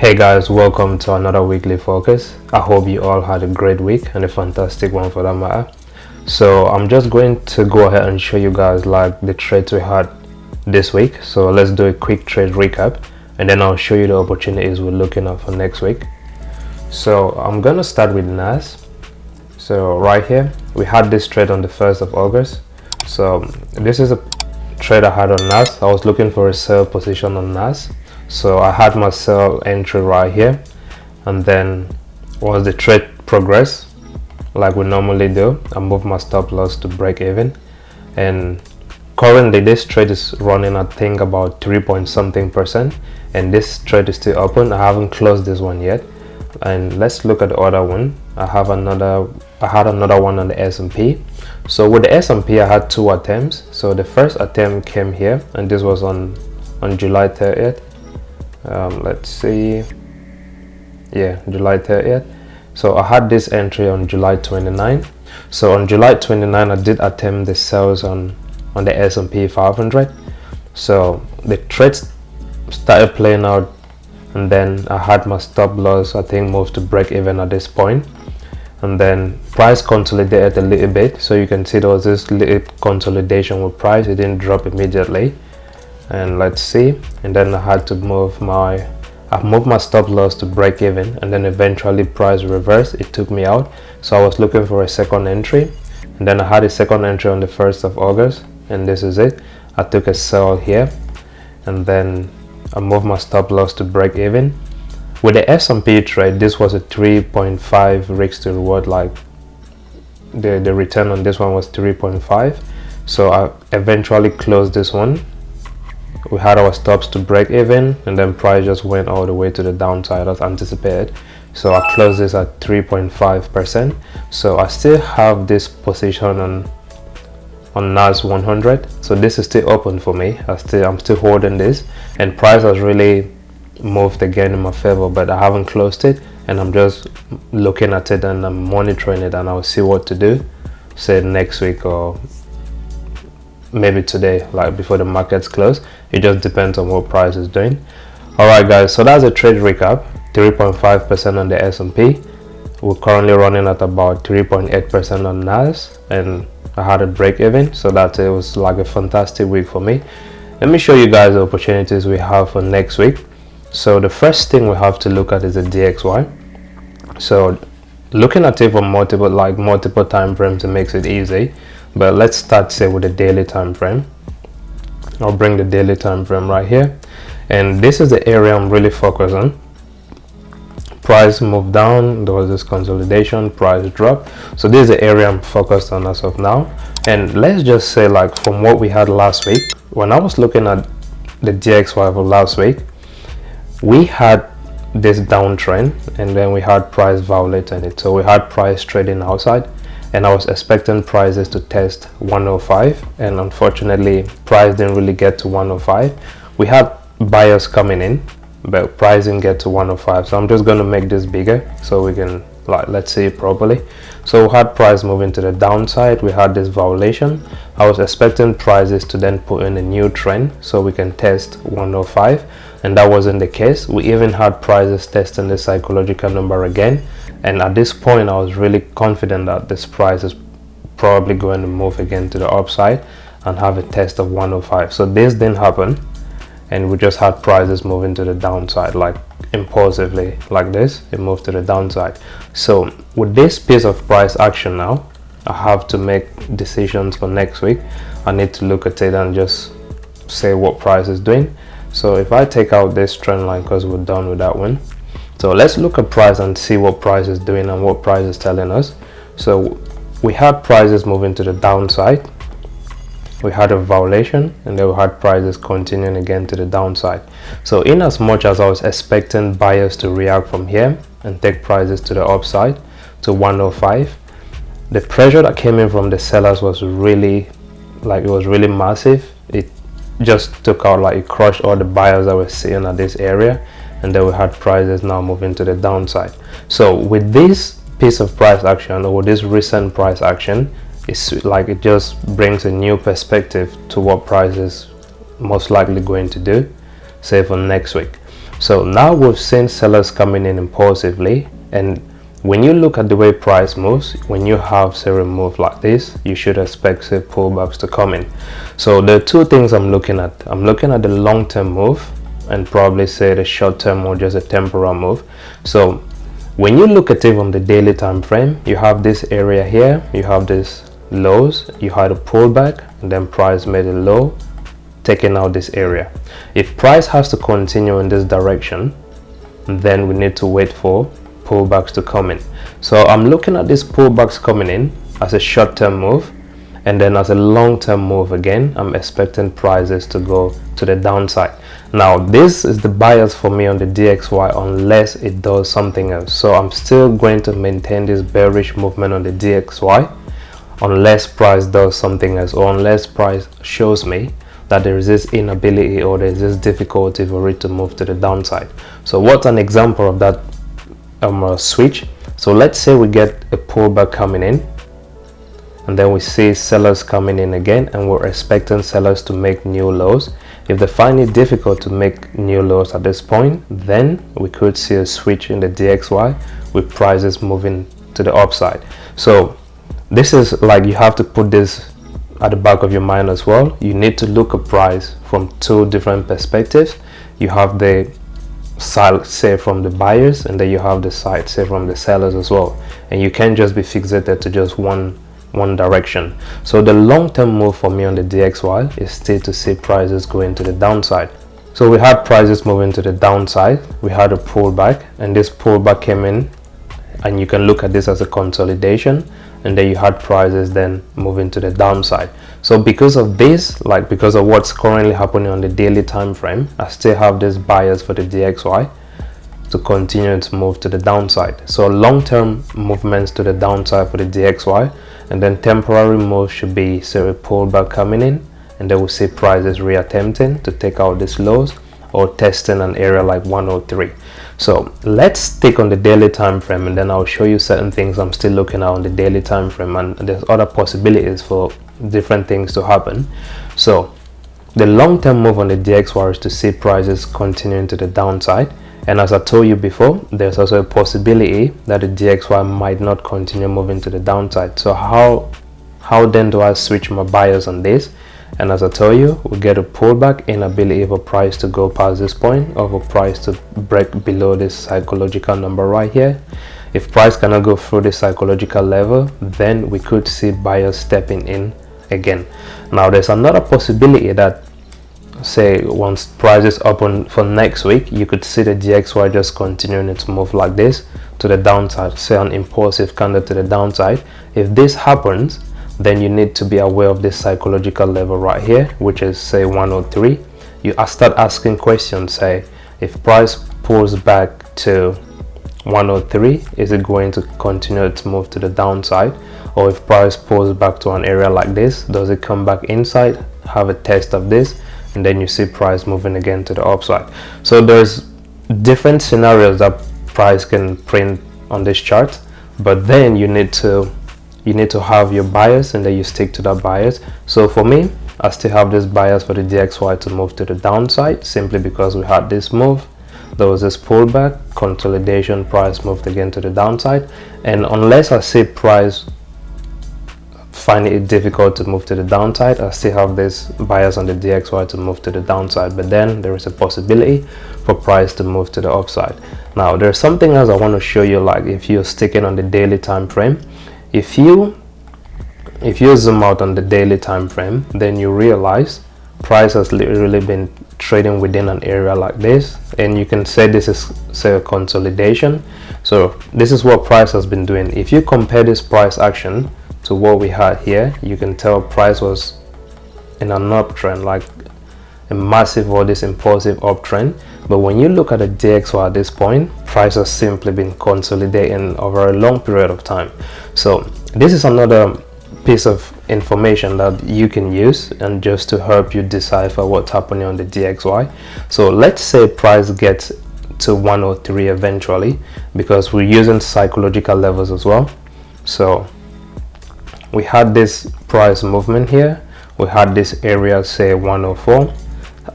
Hey guys, welcome to another weekly focus. I hope you all had a great week and a fantastic one for that matter. So I'm just going to go ahead and show you guys like the trades we had this week. So let's do a quick trade recap and then I'll show you the opportunities we're looking at for next week. So I'm gonna start with NAS. So right here we had this trade on the 1st of August. So this is a trade I had on NAS. I was looking for a sell position on NAS. So I had my sell entry right here, and then once the trade progressed like we normally do, I moved my stop loss to break even, and currently this trade is running I think about 3 point something%, and this trade is still open. I haven't closed this one yet. And let's look at the other one. I had another one on the S&P. So with the S&P I had two attempts. So the first attempt came here, and this was on July 30th. Let's see, yeah, July 30th. So I had this entry on July 29th. So on July 29th I did attempt the sales on the S&P 500. So the trades started playing out, and then I had my stop loss I think moved to break even at this point, and then price consolidated a little bit. So you can see there was this little consolidation with price. It didn't drop immediately. And let's see, and then I had to move my stop loss to break even, and then eventually price reversed. It took me out. So I was looking for a second entry, and then I had a second entry on the 1st of August, and this is it. I took a sell here, and then I moved my stop loss to break even. With the S&P trade, this was a 3.5 risk to reward, like the return on this one was 3.5. so I eventually closed this one. We had our stops to break even, and then price just went all the way to the downside as anticipated. So I closed this at 3.5%. So I still have this position on NAS100. So this is still open for me. I'm still holding this, and price has really moved again in my favor, but I haven't closed it, and I'm just looking at it and I'm monitoring it, and I'll see what to do, say next week or maybe today, like before the markets close. It just depends on what price is doing. Alright guys, so that's a trade recap. 3.5% on the S&P. We're currently running at about 3.8% on NAS, and I had a break even. So that it was like a fantastic week for me. Let me show you guys the opportunities we have for next week. So the first thing we have to look at is the DXY. So looking at it from multiple time frames, it makes it easy. But let's start say with the daily time frame. I'll bring the daily time frame right here, and this is the area I'm really focused on. Price moved down, there was this consolidation, price drop. So this is the area I'm focused on as of now. And let's just say, like from what we had last week, when I was looking at the DXY for last week, we had this downtrend, and then we had price violating it. So we had price trading outside, and I was expecting prices to test 105, and unfortunately price didn't really get to 105. We had buyers coming in, but price didn't get to 105. So I'm just going to make this bigger so we can let's see it properly. So we had price moving to the downside. We had this violation. I was expecting prices to then put in a new trend so we can test 105, and that wasn't the case. We even had prices testing the psychological number again, and at this point I was really confident that this price is probably going to move again to the upside and have a test of 105. So this didn't happen, and we just had prices moving to the downside, like impulsively like this. It moved to the downside. So with this piece of price action now, I have to make decisions for next week. I need to look at it and just say what price is doing. So if I take out this trend line, because we're done with that one, so let's look at price and see what price is doing and what price is telling us. So we had prices moving to the downside, we had a violation, and then we had prices continuing again to the downside. So in as much as I was expecting buyers to react from here and take prices to the upside to 105, the pressure that came in from the sellers was really massive. It just took out, it crushed all the buyers that were sitting at this area, and then we had prices now moving to the downside. So with this piece of price action, or this recent price action, it's like it just brings a new perspective to what price is most likely going to do, say for next week. So now we've seen sellers coming in impulsively, and when you look at the way price moves, when you have say a move like this, you should expect say pullbacks to come in. So there are two things I'm looking at. I'm looking at the long-term move and probably say the short-term or just a temporal move. So when you look at it on the daily time frame, you have this area here, you have this lows, you had a pullback, and then price made a low, taking out this area. If price has to continue in this direction, then we need to wait for pullbacks to come in. So I'm looking at these pullbacks coming in as a short-term move, and then as a long-term move again, I'm expecting prices to go to the downside. Now this is the bias for me on the DXY unless it does something else. So I'm still going to maintain this bearish movement on the DXY unless price does something else, or unless price shows me that there is this inability or there is this difficulty for it to move to the downside. So what's an example of that switch? So let's say we get a pullback coming in, and then we see sellers coming in again, and we're expecting sellers to make new lows. If they find it difficult to make new lows at this point, then we could see a switch in the DXY with prices moving to the upside. So this is like, you have to put this at the back of your mind as well. You need to look at price from two different perspectives. You have the side say from the buyers, and then you have the side say from the sellers as well, and you can't just be fixated to just one direction. So the long-term move for me on the DXY is still to see prices going to the downside. So we had prices moving to the downside, we had a pullback, and this pullback came in, and you can look at this as a consolidation, and then you had prices then moving to the downside. So because of this, like because of what's currently happening on the daily time frame, I still have this bias for the DXY to continue to move to the downside. So long-term movements to the downside for the DXY, and then temporary moves should be say a pullback coming in, and then we'll see prices reattempting to take out these lows or testing an area like 103. So let's stick on the daily time frame, and then I'll show you certain things I'm still looking at on the daily time frame, and there's other possibilities for different things to happen. So the long-term move on the DXY is to see prices continuing to the downside, and as I told you before, there's also a possibility that the DXY might not continue moving to the downside. So how then do I switch my bias on this? And as I told you, we get a pullback, inability of a price to go past this point, of a price to break below this psychological number right here. If price cannot go through the psychological level, then we could see buyers stepping in again. Now there's another possibility that say once prices open for next week, you could see the DXY just continuing its move like this to the downside, say an impulsive candle to the downside. If this happens, then you need to be aware of this psychological level right here, which is say 103. You start asking questions, say if price pulls back to 103, is it going to continue to move to the downside? Or if price pulls back to an area like this, does it come back inside, have a test of this, and then you see price moving again to the upside? So there's different scenarios that price can print on this chart, but then you need to have your bias, and then you stick to that bias. So for me, I still have this bias for the DXY to move to the downside, simply because we had this move, there was this pullback, consolidation, price moved again to the downside, and unless I see price finding it difficult to move to the downside, I still have this bias on the DXY to move to the downside, but then there is a possibility for price to move to the upside. Now there's something else I want to show you, like if you're sticking on the daily time frame. If you zoom out on the daily time frame, then you realize price has literally been trading within an area like this, and you can say this is say a consolidation. So this is what price has been doing. If you compare this price action to what we had here, you can tell price was in an uptrend, like a massive or this impulsive uptrend. But when you look at the DXY at this point, price has simply been consolidating over a long period of time. So this is another piece of information that you can use, and just to help you decipher what's happening on the DXY. So let's say price gets to 103 eventually, because we're using psychological levels as well. So we had this price movement here, we had this area say 104,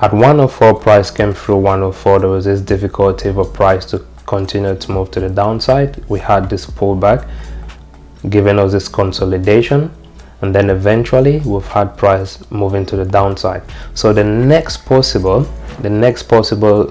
At 104, price came through 104. There was this difficulty for price to continue to move to the downside. We had this pullback giving us this consolidation, and then eventually we've had price moving to the downside. So the next possible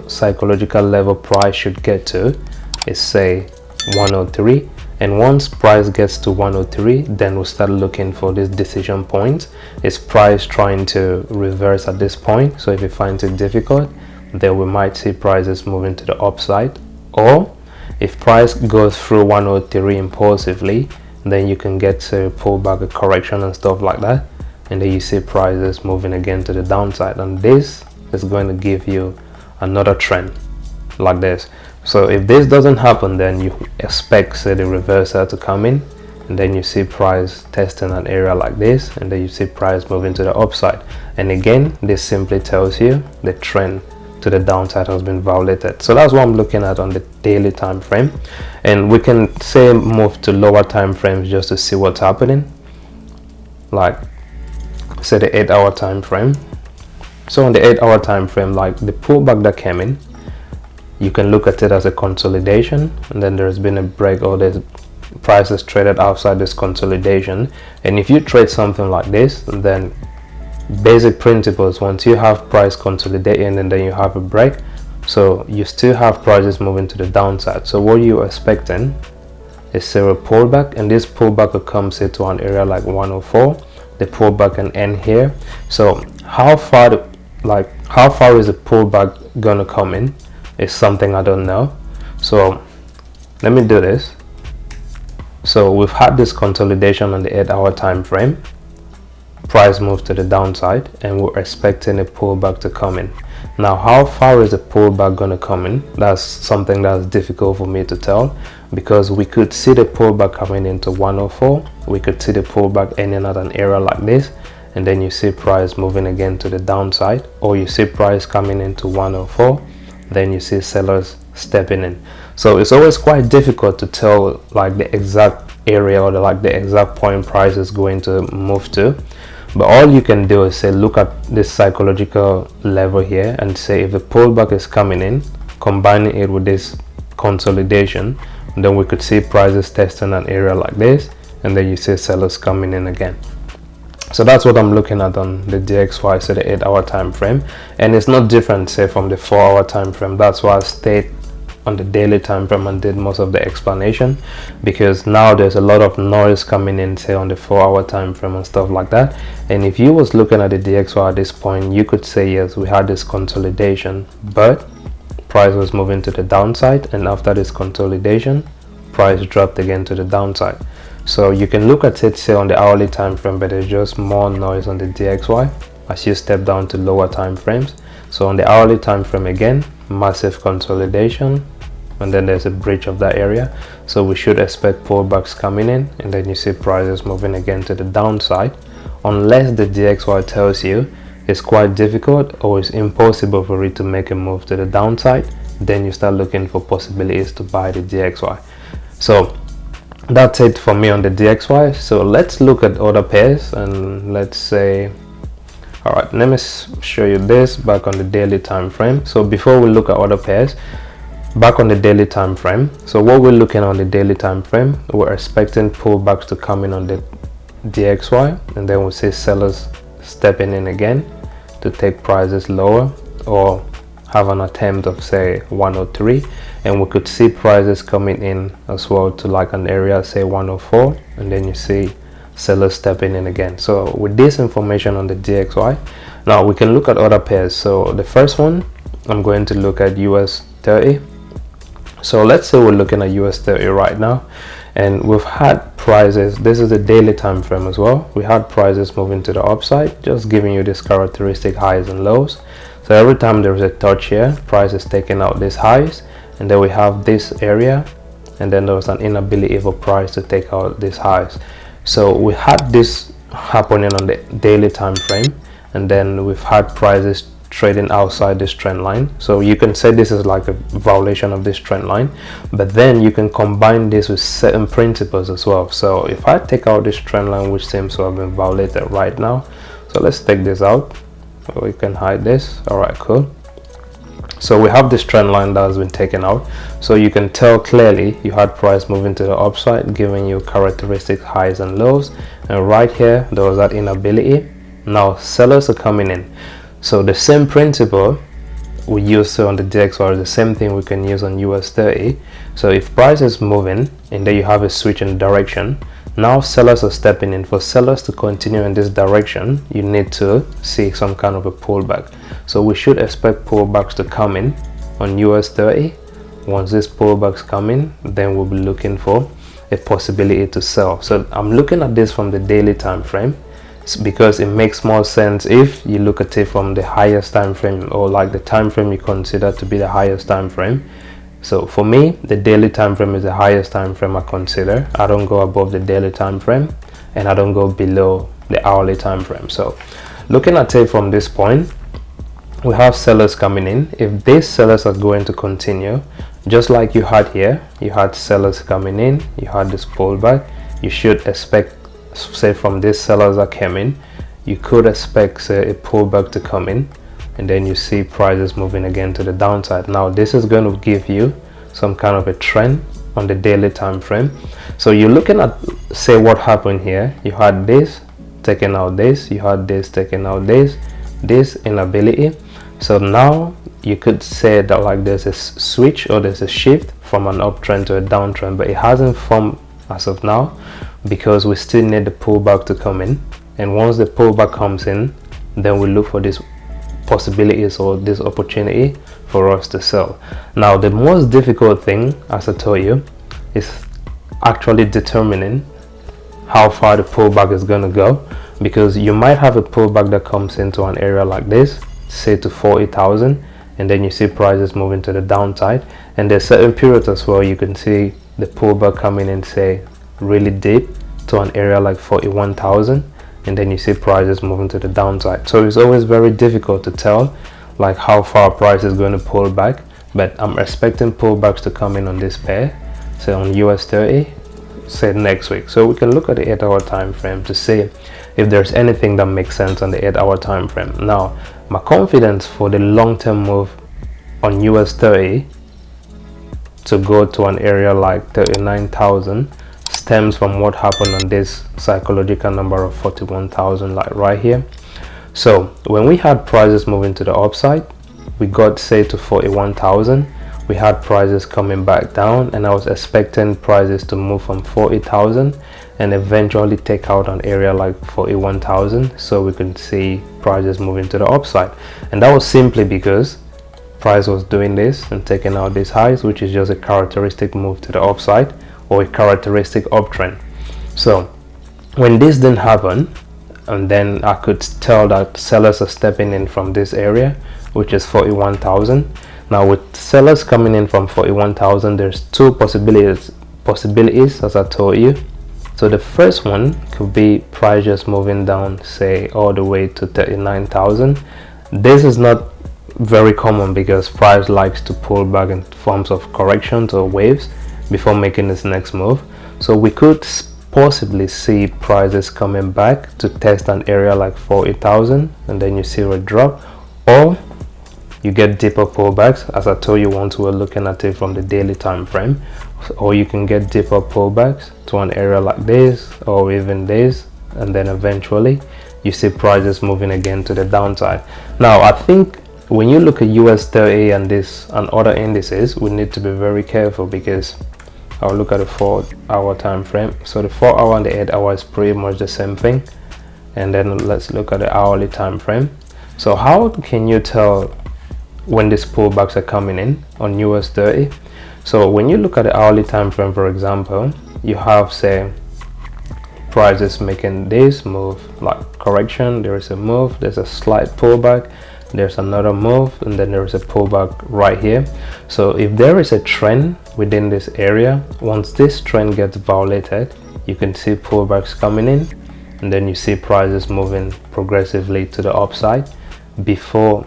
psychological level price should get to is say 103, and once price gets to 103, then we'll start looking for this decision point. Is price trying to reverse at this point? So if it finds it difficult, then we might see prices moving to the upside. Or if price goes through 103 impulsively, then you can get to pull back, a correction and stuff like that, and then you see prices moving again to the downside, and this is going to give you another trend like this. So if this doesn't happen, then you expect, say, the reversal to come in, and then you see price testing an area like this, and then you see price moving to the upside. And again, this simply tells you the trend to the downside has been violated. So that's what I'm looking at on the daily time frame, and we can say move to lower time frames just to see what's happening, like say the 8-hour time frame. So on the 8-hour time frame, like the pullback that came in, you can look at it as a consolidation, and then there's been a break, or there's prices traded outside this consolidation. And if you trade something like this, then basic principles, once you have price consolidating and then you have a break, so you still have prices moving to the downside. So what you're expecting is say a pullback, and this pullback will come say to an area like 104. The pullback can end here. So how far is the pullback gonna come in is something I don't know. So let me do this. So we've had this consolidation on the 8-hour time frame. Price moves to the downside, and we're expecting a pullback to come in. Now, how far is the pullback going to come in? That's something that's difficult for me to tell, because we could see the pullback coming into 104. We could see the pullback ending at an area like this, and then you see price moving again to the downside, or you see price coming into 104, then you see sellers stepping in. So it's always quite difficult to tell like the exact area or the exact point price is going to move to. But all you can do is say look at this psychological level here and say if the pullback is coming in, combining it with this consolidation, then we could see prices testing an area like this, and then you see sellers coming in again. So that's what I'm looking at on the DXY, so the 8-hour time frame, and it's not different say from the 4-hour time frame. That's why I stayed on the daily time frame and did most of the explanation, because now there's a lot of noise coming in say on the 4-hour time frame and stuff like that. And if you was looking at the DXY at this point, you could say yes, we had this consolidation, but price was moving to the downside, and after this consolidation price dropped again to the downside. So you can look at it say on the hourly time frame, but there's just more noise on the DXY as you step down to lower time frames. So on the hourly time frame, again, massive consolidation, and then there's a breach of that area, so we should expect pullbacks coming in, and then you see prices moving again to the downside, unless the DXY tells you it's quite difficult or it's impossible for it to make a move to the downside. Then you start looking for possibilities to buy the DXY. So that's it for me on the DXY. So let's look at other pairs, and let's say, all right, let me show you this back on the daily time frame. So before we look at other pairs, back on the daily time frame, so what we're looking on the daily time frame, we're expecting pullbacks to come in on the DXY, and then we'll see sellers stepping in again to take prices lower or have an attempt of say 103, and we could see prices coming in as well to like an area say 104, and then you see sellers stepping in again. So with this information on the DXY, now we can look at other pairs. So the first one, I'm going to look at US30. So let's say we're looking at US30 right now, and we've had prices, this is the daily time frame as well, we had prices moving to the upside, just giving you this characteristic highs and lows. So every time there's a touch here, price is taking out these highs, and then we have this area, and then there was an inability for price to take out these highs. So we had this happening on the daily time frame, and then we've had prices trading outside this trend line. So you can say this is like a violation of this trend line, but then you can combine this with certain principles as well. So if I take out this trend line, which seems to have been violated right now, so let's take this out, We can hide this. All right, cool. So we have this trend line that has been taken out, so you can tell clearly you had price moving to the upside, giving you characteristic highs and lows, and right here there was that inability. Now sellers are coming in, so the same principle we use on the DXY is the same thing we can use on US30. So if price is moving and then you have a switch in direction, now sellers are stepping in. For sellers to continue in this direction, you need to see some kind of a pullback. So we should expect pullbacks to come in on US30. Once these pullbacks come in, then we'll be looking for a possibility to sell. So I'm looking at this from the daily time frame because it makes more sense if you look at it from the highest time frame, or like the time frame you consider to be the highest time frame. So for me, the daily time frame is the highest time frame I consider. I don't go above the daily time frame, and I don't go below the hourly time frame. So looking at it from this point, we have sellers coming in. If these sellers are going to continue, just like you had here, you had sellers coming in, you had this pullback, you should expect, say from these sellers that came in, you could expect, say, a pullback to come in, and then you see prices moving again to the downside. Now this is going to give you some kind of a trend on the daily time frame. So you're looking at, say, what happened here. You had this taking out this, you had this taking out this inability. So now you could say that like there's a switch, or there's a shift from an uptrend to a downtrend, but it hasn't formed as of now because we still need the pullback to come in. And once the pullback comes in, then we look for this possibilities or this opportunity for us to sell. Now the most difficult thing, as I told you, is actually determining how far the pullback is going to go, because you might have a pullback that comes into an area like this, say to 40,000, and then you see prices moving to the downside, and there's certain periods as well you can see the pullback coming in, say really deep to an area like 41,000, and then you see prices moving to the downside. So it's always very difficult to tell like how far price is going to pull back, but I'm expecting pullbacks to come in on this pair, say on US30, say next week. So we can look at the 8-hour time frame to see if there's anything that makes sense on the 8-hour time frame. Now my confidence for the long-term move on US30 to go to an area like 39,000 stems from what happened on this psychological number of 41,000, like right here. So when we had prices moving to the upside, we got, say, to 41,000, we had prices coming back down, and I was expecting prices to move from 40,000 and eventually take out an area like 41,000, so we could see prices moving to the upside. And that was simply because price was doing this and taking out these highs, which is just a characteristic move to the upside, or a characteristic uptrend. So when this didn't happen, and then I could tell that sellers are stepping in from this area, which is 41,000. Now with sellers coming in from 41,000, there's two possibilities as I told you. So the first one could be price just moving down, say all the way to 39,000. This is not very common because price likes to pull back in forms of corrections or waves before making its next move. So we could possibly see prices coming back to test an area like 40,000, and then you see a drop, or you get deeper pullbacks, as I told you once we were looking at it from the daily time frame, or you can get deeper pullbacks to an area like this or even this, and then eventually you see prices moving again to the downside. Now I think when you look at US30 and this and other indices, we need to be very careful, because I'll look at the 4-hour time frame. So the 4-hour and the 8-hour is pretty much the same thing. And then let's look at the hourly time frame. So how can you tell when these pullbacks are coming in on US30? So when you look at the hourly time frame, for example, you have, say, prices making this move, like correction, there is a move, there's a slight pullback, there's another move, and then there's a pullback right here. So if there is a trend within this area, once this trend gets violated, you can see pullbacks coming in, and then you see prices moving progressively to the upside before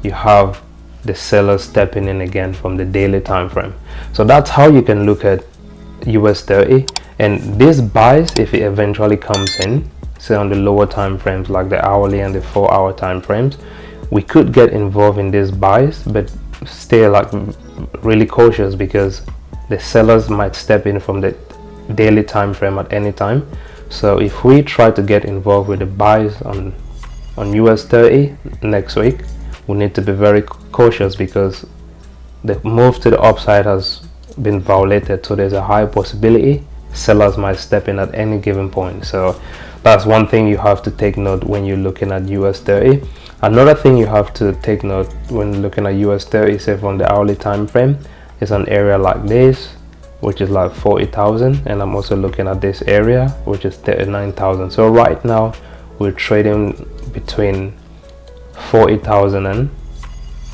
you have the sellers stepping in again from the daily time frame. So that's how you can look at US30. And this buys, if it eventually comes in, say on the lower time frames like the hourly and the 4-hour time frames, we could get involved in these buys, but stay like really cautious because the sellers might step in from the daily time frame at any time. So if we try to get involved with the buys on US30 next week, we need to be very cautious because the move to the upside has been violated, so there's a high possibility sellers might step in at any given point. So that's one thing you have to take note when you're looking at US30. Another thing you have to take note when looking at US30, say from the hourly time frame, is an area like this, which is like 40,000, and I'm also looking at this area, which is 39,000. So right now we're trading between 40,000 and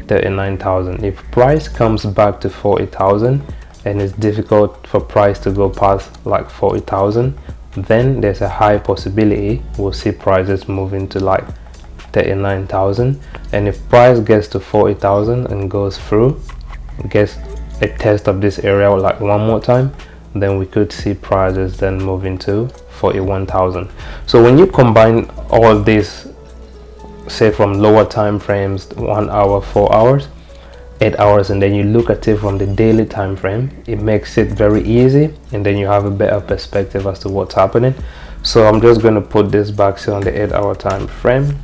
39,000. If price comes back to 40,000 and it's difficult for price to go past like 40,000, then there's a high possibility we'll see prices move into like 39,000. And if price gets to 40,000 and goes through, gets a test of this area like one more time, then we could see prices then move into 41,000. So when you combine all this, say from lower time frames, 1 hour, 4 hours, 8 hours, and then you look at it from the daily time frame, it makes it very easy, and then you have a better perspective as to what's happening. So I'm just going to put this back, say on the 8-hour time frame.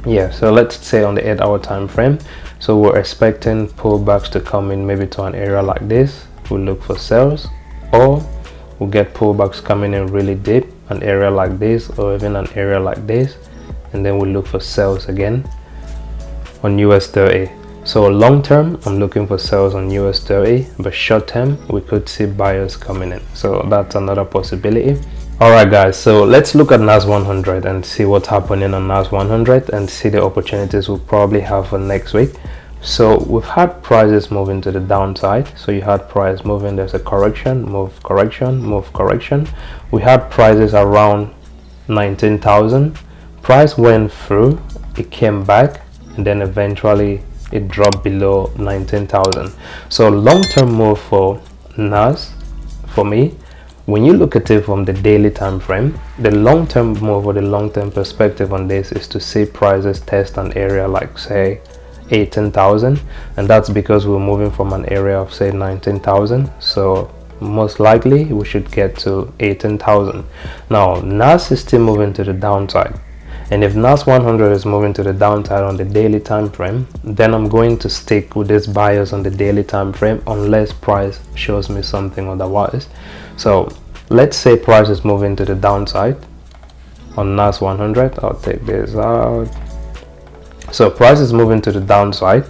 Yeah, so let's say on the 8-hour time frame, so we're expecting pullbacks to come in maybe to an area like this. We'll look for sales, or we'll get pullbacks coming in really deep, an area like this, or even an area like this, and then we'll look for sales again on US30. So long term, I'm looking for sales on US30, but short term, we could see buyers coming in. So that's another possibility. Alright guys, so let's look at NAS100 and see what's happening on NAS100 and see the opportunities we'll probably have for next week. So we've had prices moving to the downside. So you had price moving, there's a correction, move, correction, move, correction. We had prices around 19,000. Price went through, it came back, and then eventually it dropped below 19,000. So long-term move for NAS, for me, when you look at it from the daily time frame, the long-term move or the long-term perspective on this is to see prices test an area like say 18,000, and that's because we're moving from an area of say 19,000. So most likely we should get to 18,000. Now NAS is still moving to the downside, and if NAS100 is moving to the downside on the daily time frame, then I'm going to stick with this buyers on the daily time frame unless price shows me something otherwise. So let's say price is moving to the downside on NAS100. I'll take this out. So price is moving to the downside,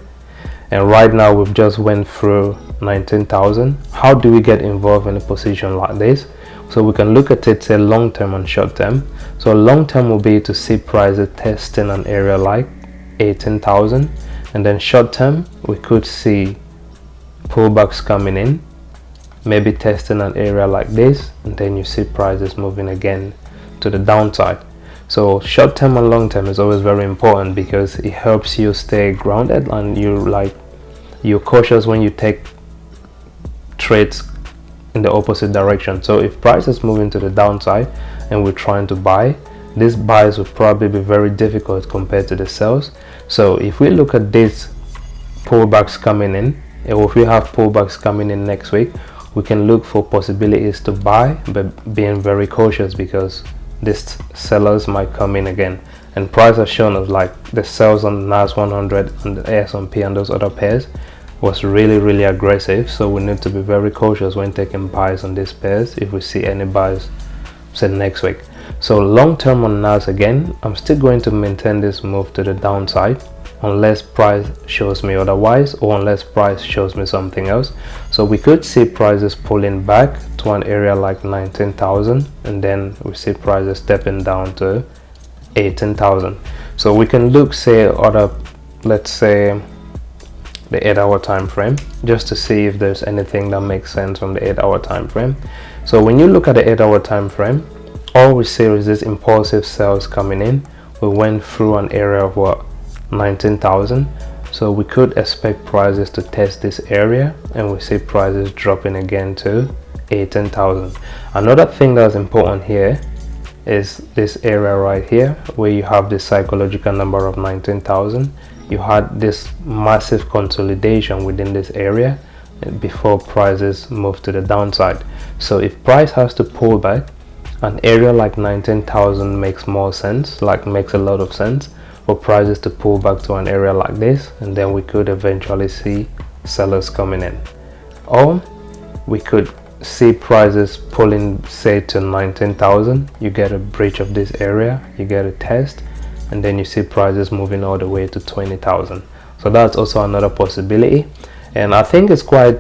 and right now we've just went through 19,000. How do we get involved in a position like this? So we can look at it, say long term and short term. So long term will be to see prices testing an area like 18,000, and then short term we could see pullbacks coming in, maybe testing an area like this, and then you see prices moving again to the downside. So short term and long term is always very important because it helps you stay grounded, and you're cautious when you take trades in the opposite direction. So if price is moving to the downside and we're trying to buy, these buys will probably be very difficult compared to the sells. So if we look at these pullbacks coming in, or if we have pullbacks coming in next week, we can look for possibilities to buy, but being very cautious because these sellers might come in again. And price has shown us like the sells on NAS100 and the S&P and those other pairs was really aggressive. So we need to be very cautious when taking buys on these pairs if we see any buys say next week. So long term on NAS, again, I'm still going to maintain this move to the downside unless price shows me otherwise, or unless price shows me something else. So we could see prices pulling back to an area like 19,000, and then we see prices stepping down to 18,000. So we can look, say other, let's say the 8-hour time frame, just to see if there's anything that makes sense from the 8-hour time frame. So when you look at the 8-hour time frame, all we see is this impulsive sales coming in. We went through an area of what, 19,000. So we could expect prices to test this area, and we see prices dropping again to 18,000. Another thing that's important here is this area right here where you have the psychological number of 19,000. You had this massive consolidation within this area before prices move to the downside. So if price has to pull back, an area like 19,000 makes more sense, like makes a lot of sense for prices to pull back to an area like this, and then we could eventually see sellers coming in. Or we could see prices pulling, say, to 19,000. You get a breach of this area, you get a test, and then you see prices moving all the way to 20,000. So that's also another possibility. And I think it's quite,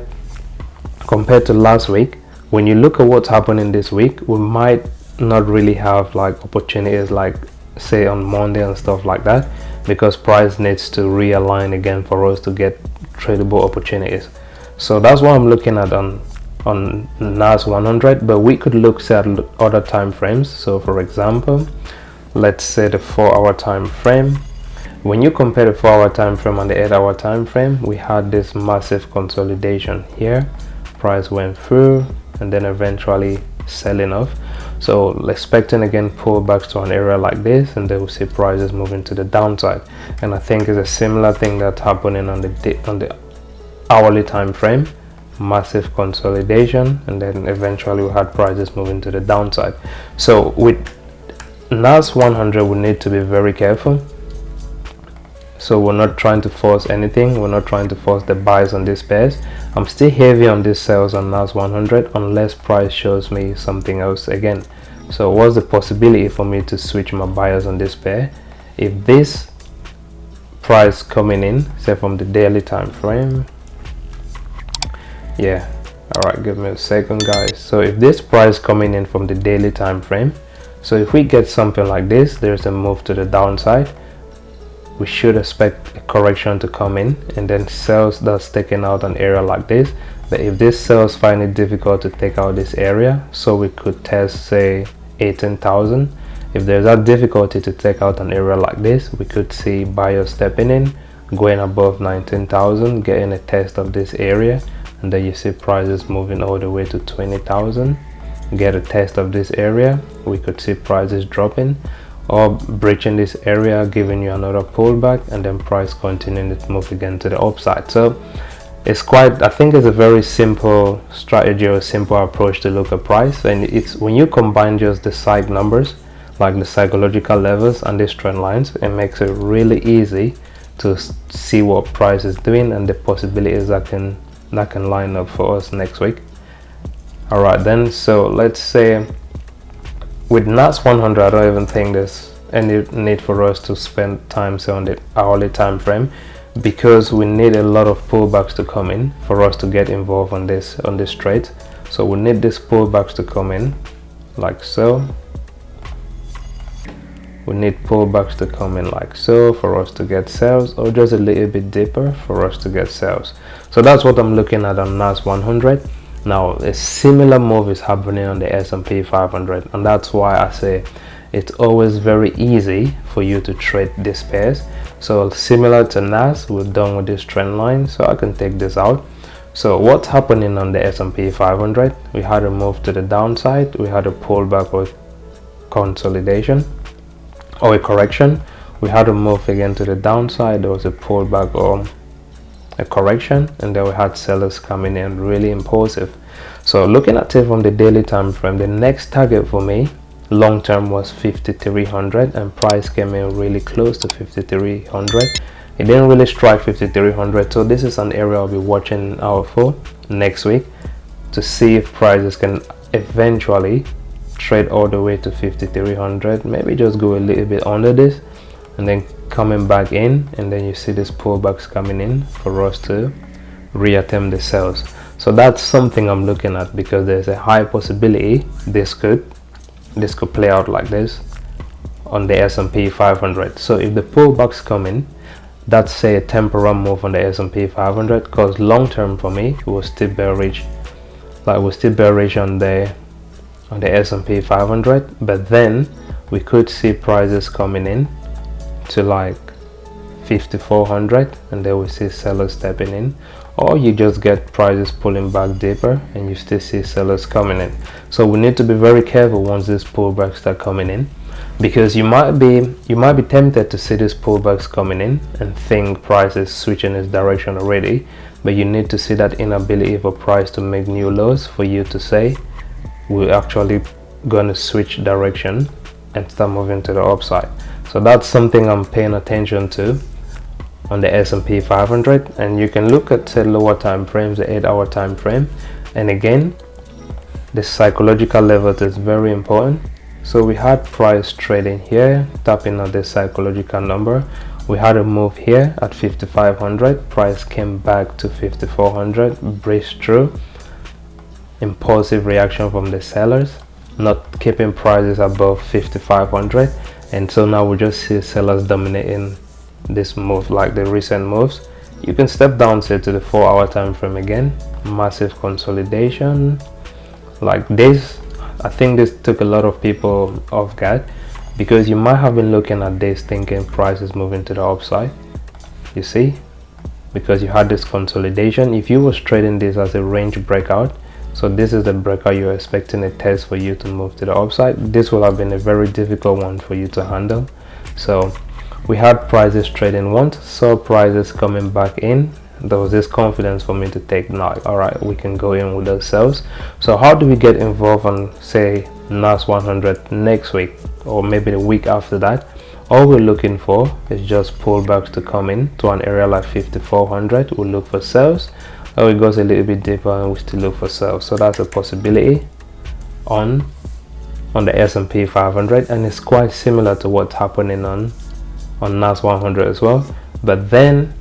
compared to last week, when you look at what's happening this week, we might not really have like opportunities like say on Monday and stuff like that, because price needs to realign again for us to get tradable opportunities. So that's what I'm looking at on NAS100, but we could look at other time frames. So for example, let's say the 4-hour time frame. When you compare the 4-hour time frame and the 8-hour time frame, we had this massive consolidation here. Price went through and then eventually selling off. So expecting again pullbacks to an area like this, and then we'll see prices moving to the downside. And I think it's a similar thing that's happening on the hourly time frame. Massive consolidation, and then eventually we had prices moving to the downside. So with NAS100 we need to be very careful. So we're not trying to force anything, we're not trying to force the buys on these pairs. I'm still heavy on these sales on NAS100 unless price shows me something else again. So what's the possibility for me to switch my buyers on this pair? If this price coming in, say from the daily time frame, yeah, all right, give me a second guys. So if this price coming in from the daily time frame, so if we get something like this, there's a move to the downside, we should expect a correction to come in, and then sales that's taking out an area like this. But if this sales find it difficult to take out this area, so we could test say 18,000. If there's that difficulty to take out an area like this, we could see buyers stepping in, going above 19,000, getting a test of this area, and then you see prices moving all the way to 20,000. Get a test of this area, we could see prices dropping or breaching this area, giving you another pullback, and then price continuing to move again to the upside. So it's quite, I think it's a very simple strategy or simple approach to look at price. And it's when you combine just the psych numbers, like the psychological levels and these trend lines, it makes it really easy to see what price is doing and the possibilities that can line up for us next week. All right then, so let's say with NAS100, I don't even think there's any need for us to spend time say on the hourly time frame, because we need a lot of pullbacks to come in for us to get involved on this trade. So we need these pullbacks to come in like so. We need pullbacks to come in like so for us to get sales, or just a little bit deeper for us to get sales. So that's what I'm looking at on NAS100. Now a similar move is happening on the S&P 500, and that's why I say it's always very easy for you to trade these pairs. So similar to NAS, we're done with this trend line, so I can take this out. So what's happening on the S&P 500? We had a move to the downside, we had a pullback or consolidation or a correction. We had a move again to the downside, there was a pullback or a correction, and then we had sellers coming in really impulsive. So looking at it from the daily time frame, the next target for me long term was 5,300, and price came in really close to 5,300. It didn't really strike 5,300, so this is an area I'll be watching out for next week to see if prices can eventually trade all the way to 5,300, maybe just go a little bit under this and then coming back in, and then you see these pullbacks coming in for us to reattempt the sales. So that's something I'm looking at, because there's a high possibility this could play out like this on the S&P 500. So if the pullbacks come in, that's say a temporary move on the S&P 500, because long term for me it was still bearish, like we're still bearish on the S&P 500, but then we could see prices coming in to like 5,400, and then we see sellers stepping in, or you just get prices pulling back deeper and you still see sellers coming in. So we need to be very careful once these pullbacks start coming in, because you might be tempted to see these pullbacks coming in and think price is switching its direction already, but you need to see that inability for price to make new lows for you to say we're actually going to switch direction and start moving to the upside. So that's something I'm paying attention to on the S&P 500, and you can look at lower time frames, the 8-hour time frame, and again the psychological level is very important. So we had price trading here, tapping on this psychological number. We had a move here at 5,500, price came back to 5,400, breezed through, impulsive reaction from the sellers, not keeping prices above 5,500, and so now we just see sellers dominating this move like the recent moves. You can step down say to the 4-hour time frame again, massive consolidation like this. I think this took a lot of people off guard, because you might have been looking at this thinking price is moving to the upside, you see, because you had this consolidation. If you was trading this as a range breakout, so this is the breakout you're expecting a test for you to move to the upside, this will have been a very difficult one for you to handle. So we had prices trading once, saw prices coming back in, there was this confidence for me to take now, all right, we can go in with ourselves. So how do we get involved on say NAS100 next week or maybe the week after that? All we're looking for is just pullbacks to come in to an area like 5,400. We'll look for sales, or it goes a little bit deeper and we still look for sales. So that's a possibility on the S&P 500, and it's quite similar to what's happening on NAS100 as well. But then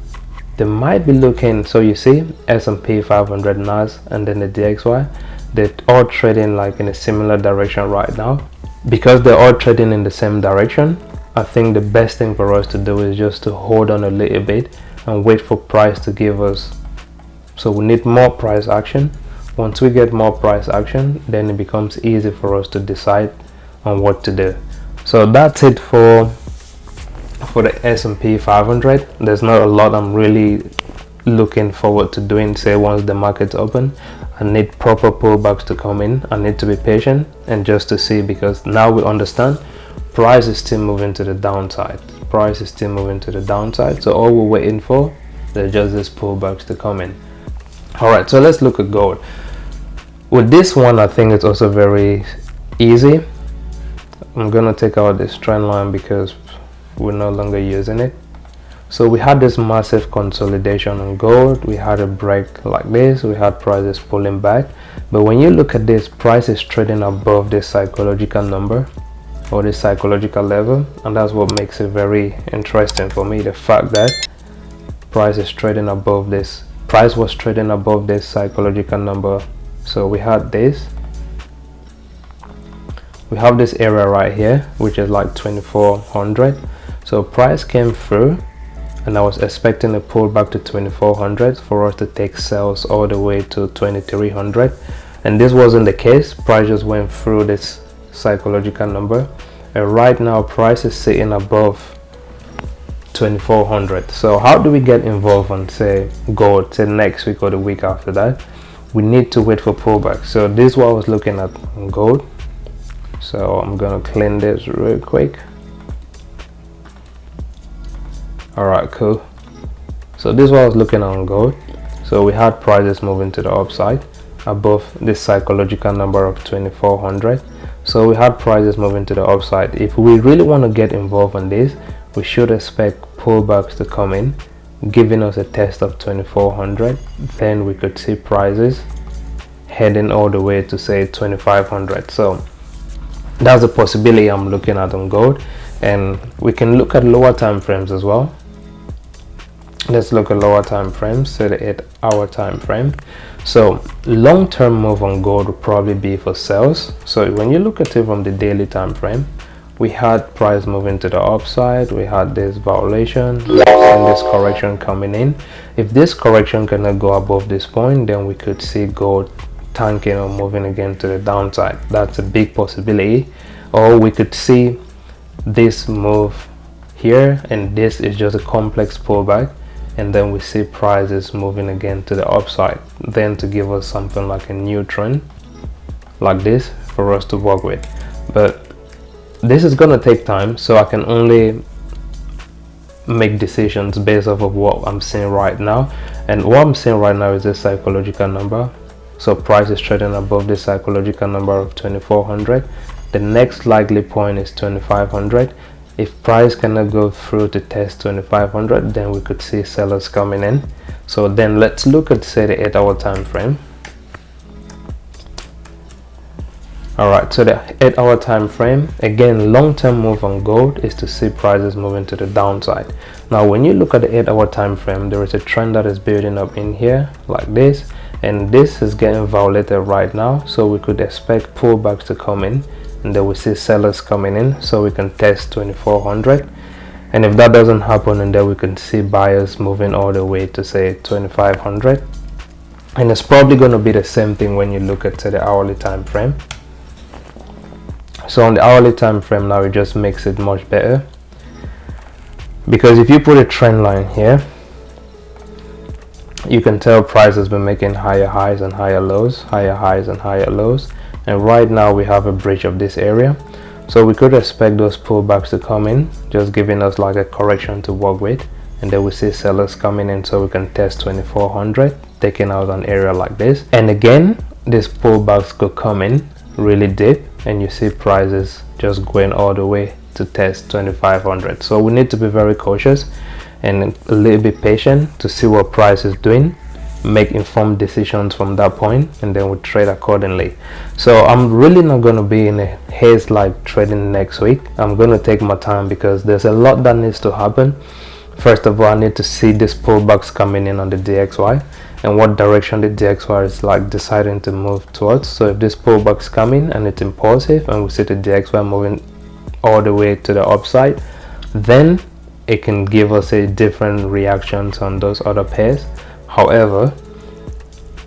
they might be looking, so you see S&P 500, NAS, and then the DXY, they're all trading like in a similar direction right now. Because they're all trading in the same direction, I think the best thing for us to do is just to hold on a little bit and wait for price to give us. So we need more price action. Once we get more price action, then it becomes easy for us to decide on what to do. So that's it for the S&P 500. There's not a lot I'm really looking forward to doing say once the market's open. I need proper pullbacks to come in. I need to be patient and just to see, because now we understand price is still moving to the downside. Price is still moving to the downside. So all we're waiting for is just these pullbacks to come in. All right, so let's look at gold. With this one, I think it's also very easy. I'm gonna take out this trend line because we're no longer using it. So we had this massive consolidation on gold. We had a break like this. We had prices pulling back, but when you look at this, price is trading above this psychological number or this psychological level, and that's what makes it very interesting for me, the fact that price is trading above this. Price was trading above this psychological number. So we had this, we have this area right here which is like 2,400. So price came through and I was expecting a pullback to 2,400 for us to take sales all the way to 2,300, and this wasn't the case. Price just went through this psychological number, and right now price is sitting above 2,400. So how do we get involved on say gold, say next week or the week after that? We need to wait for pullback. So this is what I was looking at on gold. So I'm gonna clean this real quick. All right, cool. So this is what I was looking at on gold. So we had prices moving to the upside above this psychological number of 2,400. So we had prices moving to the upside. If we really want to get involved in this, we should expect pullbacks to come in, giving us a test of 2,400. Then we could see prices heading all the way to say 2,500. So that's a possibility I'm looking at on gold, and we can look at lower time frames as well. Let's look at lower time frames, so the 8-hour time frame. So long-term move on gold would probably be for sales. So when you look at it from the daily time frame, we had price moving to the upside. We had this violation and this correction coming in. If this correction cannot go above this point, then we could see gold tanking or moving again to the downside. That's a big possibility. Or we could see this move here, and this is just a complex pullback, and then we see prices moving again to the upside, then to give us something like a new trend like this for us to work with. But this is gonna take time, so I can only make decisions based off of what I'm seeing right now, and what I'm seeing right now is this psychological number. So price is trading above this psychological number of 2400. The next likely point is 2500. If price cannot go through to test 2500, then we could see sellers coming in. So then let's look at, say, the 8-hour time frame. Alright, so the 8-hour time frame, again, long-term move on gold is to see prices moving to the downside. Now when you look at the 8-hour time frame, there is a trend that is building up in here like this, and this is getting violated right now, so we could expect pullbacks to come in, and then we see sellers coming in, so we can test 2400. And if that doesn't happen, and then we can see buyers moving all the way to, say, 2500. And it's probably going to be the same thing when you look at, say, the hourly time frame. So on the hourly time frame now, it just makes it much better, because if you put a trend line here, you can tell price has been making higher highs and higher lows, higher highs and higher lows, and right now we have a breach of this area, so we could expect those pullbacks to come in, just giving us like a correction to work with, and then we see sellers coming in, so we can test 2400, taking out an area like this. And again, these pullbacks could come in really deep, and you see prices just going all the way to test 2500. So we need to be very cautious and a little bit patient to see what price is doing, make informed decisions from that point, and then we trade accordingly. So I'm really not going to be in a haze like trading next week. I'm going to take my time, because there's a lot that needs to happen. First of all, I need to see these pullbacks coming in on the DXY, and what direction the DXY is like deciding to move towards. So if this pullbacks come in and it's impulsive, and we see the DXY moving all the way to the upside, then it can give us a different reactions on those other pairs. However,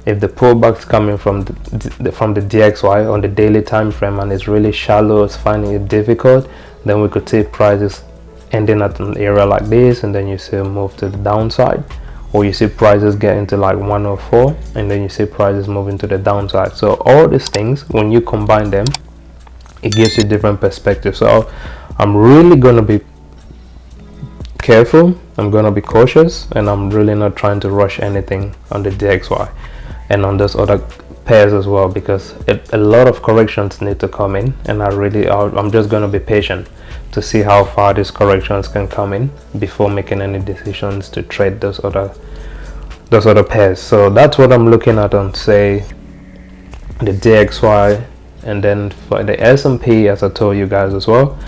if the pullbacks coming from the DXY on the daily time frame and it's really shallow, it's finding it difficult, then we could see prices ending at an area like this, and then you see a move to the downside, or you see prices getting to like 104, and then you see prices moving to the downside. So all these things, when you combine them, it gives you different perspectives. So I'm really going to be careful, I'm going to be cautious, and I'm really not trying to rush anything on the DXY and on those other pairs as well, because a lot of corrections need to come in, and I'm just going to be patient to see how far these corrections can come in before making any decisions to trade those other pairs. So that's what I'm looking at on, say, the DXY. And then for the S&P, as I told you guys as well,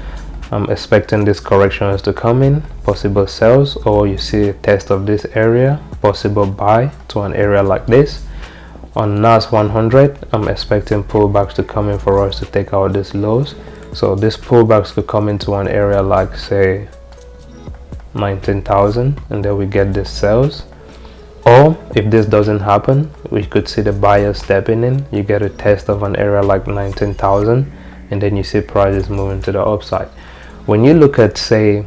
I'm expecting these corrections to come in, possible sells, or you see a test of this area, possible buy to an area like this. On NAS100, I'm expecting pullbacks to come in for us to take out these lows. So these pullbacks could come into an area like, say, 19,000, and then we get this sells. Or if this doesn't happen, we could see the buyer stepping in, you get a test of an area like 19,000, and then you see prices moving to the upside. When you look at, say,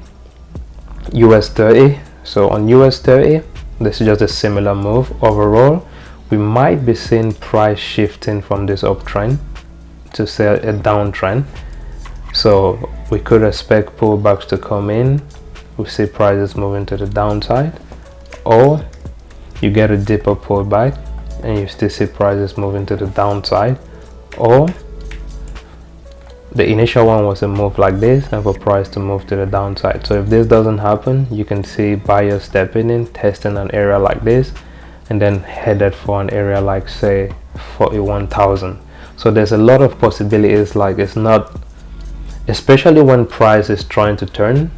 US30, so on US30, this is just a similar move. Overall, we might be seeing price shifting from this uptrend to, say, a downtrend. So we could expect pullbacks to come in, we see prices moving to the downside, or you get a deeper pullback and you still see prices moving to the downside, or the initial one was a move like this and for price to move to the downside. So if this doesn't happen, you can see buyers stepping in, testing an area like this, and then headed for an area like, say, 41,000. So there's a lot of possibilities. Like, it's not, especially when price is trying to turn,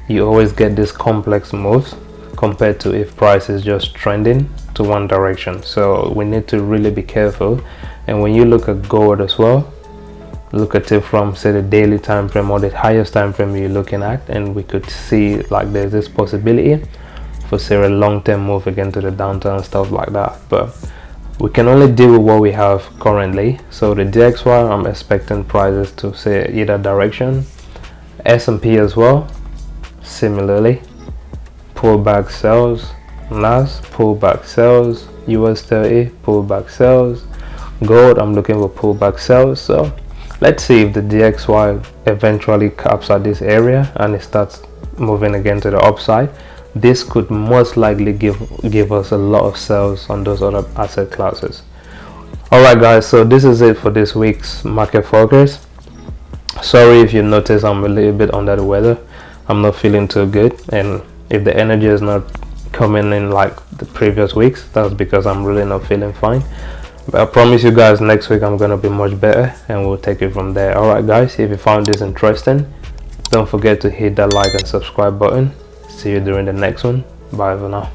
you always get these complex moves compared to if price is just trending to one direction. So we need to really be careful. And when you look at gold as well, look at it from, say, the daily time frame or the highest time frame you're looking at, and we could see like there's this possibility for, say, a long-term move again to the downturn and stuff like that. But we can only deal with what we have currently. So the DXY, I'm expecting prices to, say, either direction. S&P as well, similarly, pullback sells, NAS pullback sells, US30 pullback sells, gold I'm looking for pullback sells. So let's see if the DXY eventually caps at this area and it starts moving again to the upside. This could most likely give us a lot of sales on those other asset classes. Alright guys, so this is it for this week's market focus. Sorry if you notice I'm a little bit under the weather. I'm not feeling too good, and if the energy is not coming in like the previous weeks, that's because I'm really not feeling fine. But I promise you guys next week I'm gonna be much better and we'll take it from there. Alright guys, if you found this interesting, don't forget to hit that like and subscribe button. See you during the next one. Bye for now.